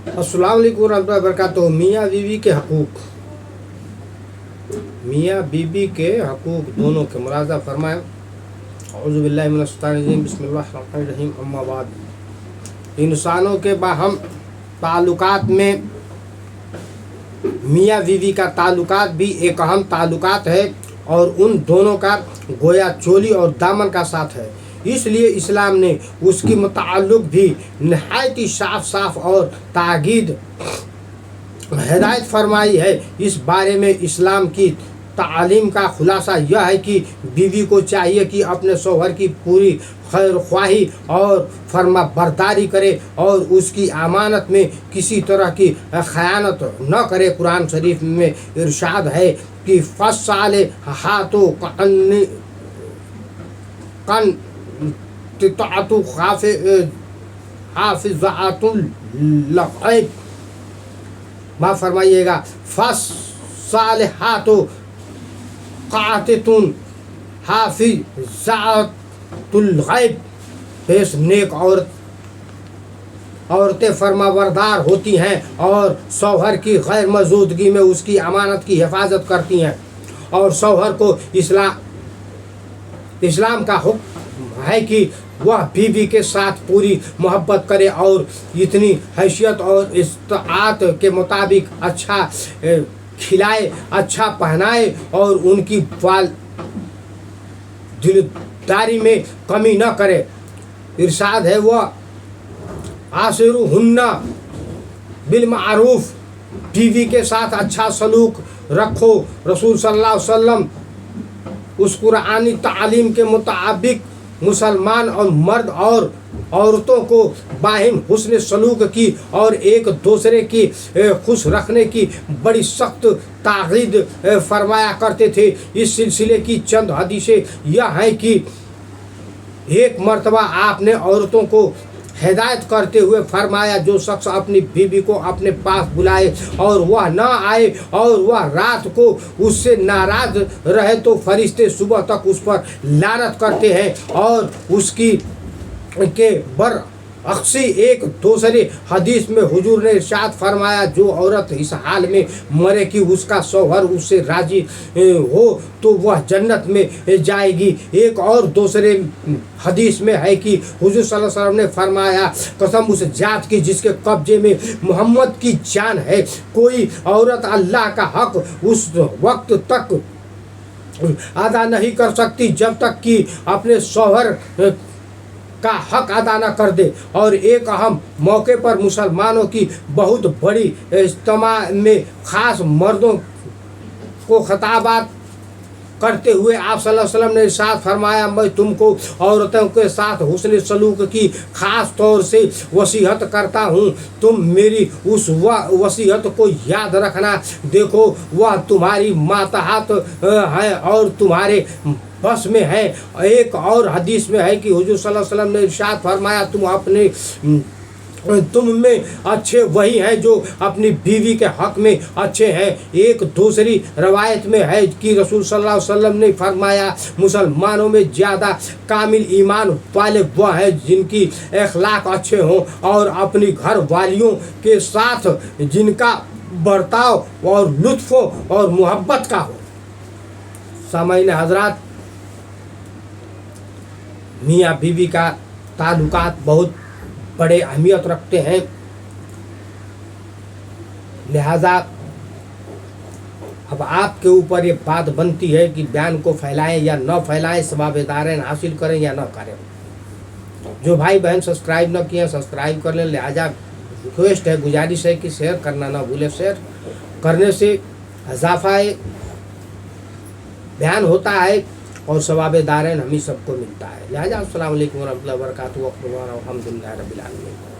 अस्सलाम वालेकुम रहमतुल्लाहि व बरकातहू। मियाँ बीवी के हकूक़, मियाँ बीवी के हकूक़ दोनों के मुलाज़ा फरमाएँ। औज़ु बिल्लाहि मिनश शैतानिर रजीम, बिस्मिल्लाहिर रहमानिर रहीम, अम्मा बाद। इंसानों के बाहम ताल्लुकात में मियाँ बीवी का ताल्लुकात भी एक अहम ताल्लुकात है और उन दोनों का गोया चोली और दामन का साथ है। इसलिए इस्लाम ने उसकी मुताल्लुक भी नहायत ही साफ साफ और ताकीद हिदायत फरमाई है। इस बारे में इस्लाम की तालीम का खुलासा यह है कि बीवी को चाहिए कि अपने शौहर की पूरी खैर ख्वाही और फर्मा बरदारी करे और उसकी अमानत में किसी तरह की खयानत न करे। कुरान शरीफ में इरशाद है कि फस्साले हाथों कन तितातु हाफिज़ातुल गैब, माफ़ फरमाइएगा, फस्सालिहातु कातितुन हाफिज़ातुल गैब, बेश नेक औरतें फरमाबरदार होती हैं और शौहर की गैर मौजूदगी में उसकी अमानत की हिफाजत करती हैं। और शौहर को इस्लाम का हुक्म है कि वह बीवी के साथ पूरी मोहब्बत करे और इतनी हैसियत और इस्ताअत के मुताबिक अच्छा खिलाए, अच्छा पहनाए और उनकी दिलदारी में कमी न करे। इरशाद है वह आशिरुहुन्ना बिल मारूफ, बीवी के साथ अच्छा सलूक रखो। रसूल सल्लल्लाहु अलैहि वसल्लम उस कुरानी तालीम के मुताबिक मुसलमान और मर्द और औरतों को बाहिम हुस्न सलूक की और एक दूसरे की खुश रखने की बड़ी सख्त ताकीद फरमाया करते थे। इस सिलसिले की चंद हदीसें यह हैं कि एक मर्तबा आपने औरतों को हिदायत करते हुए फरमाया, जो शख्स अपनी बीवी को अपने पास बुलाए और वह न आए और वह रात को उससे नाराज रहे तो फरिश्ते सुबह तक उस पर लानत करते हैं। और उसकी के बरअक्सी एक दूसरे हदीस में हुजूर ने इरशाद फरमाया, जो औरत इस हाल में मरे कि उसका शौहर उससे राजी हो तो वह जन्नत में जाएगी। एक और दूसरे हदीस में है कि हुजूर सल्लल्लाहु अलैहि वसल्लम ने फरमाया, कसम उस जात की जिसके कब्जे में मोहम्मद की जान है, कोई औरत अल्लाह का हक उस वक्त तक अदा नहीं कर सकती जब तक कि अपने शौहर का हक अदा न कर दे। और एक अहम मौके पर मुसलमानों की बहुत बड़ी इज्तिमा में ख़ास मर्दों को खिताबात करते हुए आप सल्लल्लाहु अलैहि वसल्लम ने इरशाद फरमाया, मैं तुमको औरतों के साथ हुस्न सलूक की ख़ास तौर से वसीयत करता हूँ। तुम मेरी उस वसीयत को याद रखना। देखो वह तुम्हारी मातहत है और तुम्हारे बस में है। एक और हदीस में है कि हुजूर सल्लल्लाहु अलैहि वसल्लम ने इरशाद फरमाया, तुम में अच्छे वही हैं जो अपनी बीवी के हक में अच्छे हैं। एक दूसरी रवायत में है कि रसूल सल्लल्लाहु अलैहि वसल्लम ने फरमाया, मुसलमानों में ज़्यादा कामिल ईमान वाले वह हैं जिनकी अखलाक अच्छे हों और अपनी घर वालियों के साथ जिनका बर्ताव और लुत्फ़ और मोहब्बत का हो। सामाईन हज़रात, मियाँ बीवी का ताल्लुकात बहुत बड़े अहमियत रखते हैं। लिहाजा अब आपके ऊपर ये बात बनती है कि बयान को फैलाएं या न फैलाएं, सवाब दारैन हासिल करें या न करें। जो भाई बहन सब्सक्राइब न किए सब्सक्राइब कर लें। लिहाजा रिक्वेस्ट है, गुजारिश है कि शेयर करना ना भूलें। शेयर करने से इजाफा बयान होता है और सवाब दारैन हम ही सबको मिलता है। लिहाजा अस्सलाम वालेकुम व रहमतुल्लाहि व बरकातहू। अल्हम्दुलिल्लाहि रब्बिल आलमीन।